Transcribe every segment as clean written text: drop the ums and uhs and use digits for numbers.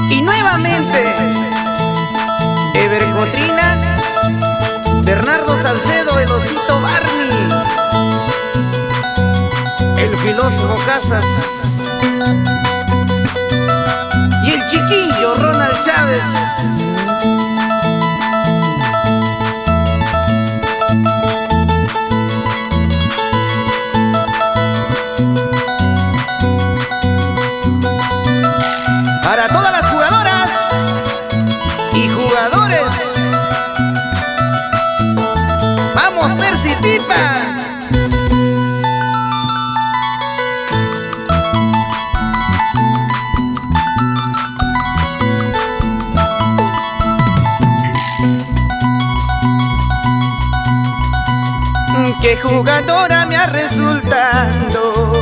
Y nuevamente, Ever Cotrina, Bernardo Salcedo, el Osito Barney, el filósofo Casas y el chiquillo Ronald Chávez. Para todas las jugadoras y jugadores, ¡vamos, Percy Pipa! ¡Qué jugadora me ha resultado!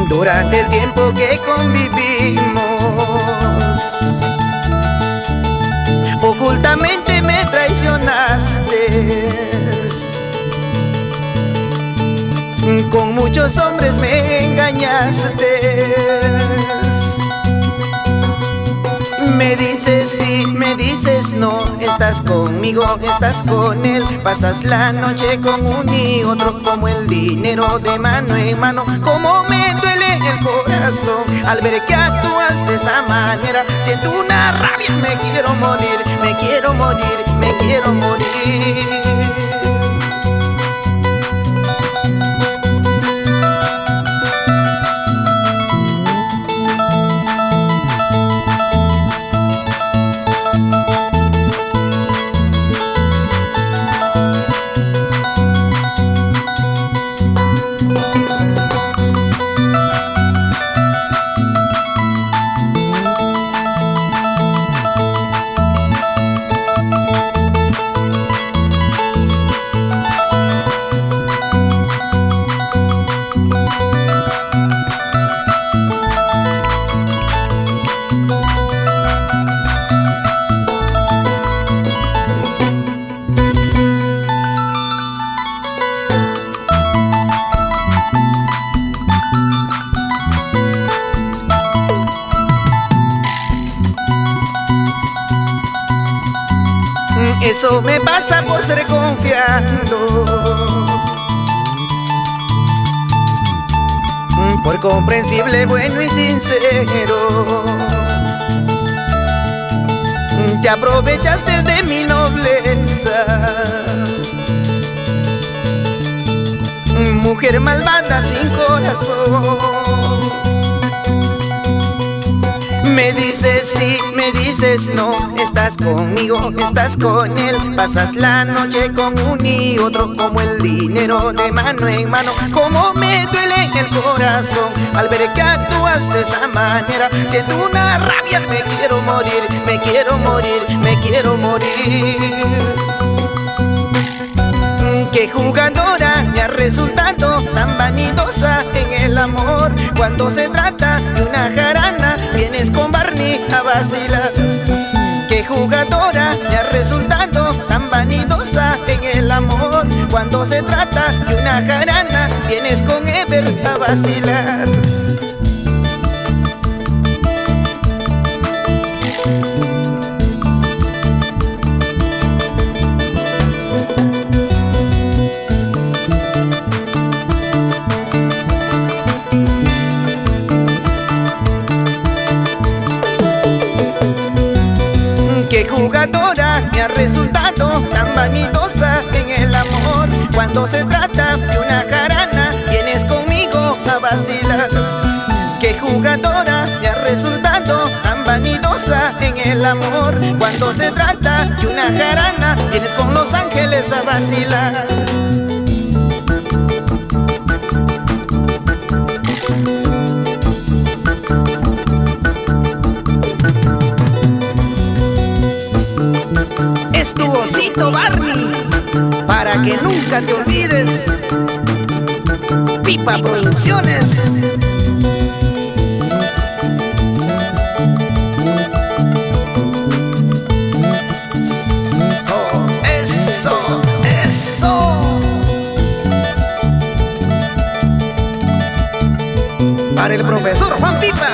Durante el tiempo que convivimos, ocultamente me traicionaste. Con muchos hombres me engañaste. Me dices sí, me dices no, estás conmigo, estás con él. Pasas la noche con un y otro, como el dinero de mano en mano. Como me duele el corazón al ver que actúas de esa manera. Siento una rabia, me quiero morir, me quiero morir, me quiero morir. Eso me pasa por ser confiando, por comprensible, bueno y sincero. Te aprovechaste de mi nobleza, mujer malvada sin corazón. Me dices sí, me dices no, estás conmigo, estás con él. Pasas la noche con un y otro, como el dinero de mano en mano. Como me duele el corazón al ver que actúas de esa manera. Siento una rabia, me quiero morir, me quiero morir, me quiero morir. Qué jugadora me ha resultado tan vanidosa en el amor. Cuando se trata de una jarana, vienes con Barney a vacilar. Qué jugadora me ha resultado tan vanidosa en el amor. Cuando se trata de una jarana, vienes con Ever a vacilar. Qué jugadora me ha resultado tan vanidosa en el amor. Cuando se trata de una jarana, vienes conmigo a vacilar. Qué jugadora me ha resultado tan vanidosa en el amor. Cuando se trata de una jarana, vienes con Los Ángeles a vacilar. Es tu Osito Barney, para que nunca te olvides. Pipa Producciones. Eso, eso, eso. para el profesor Juan Pipa.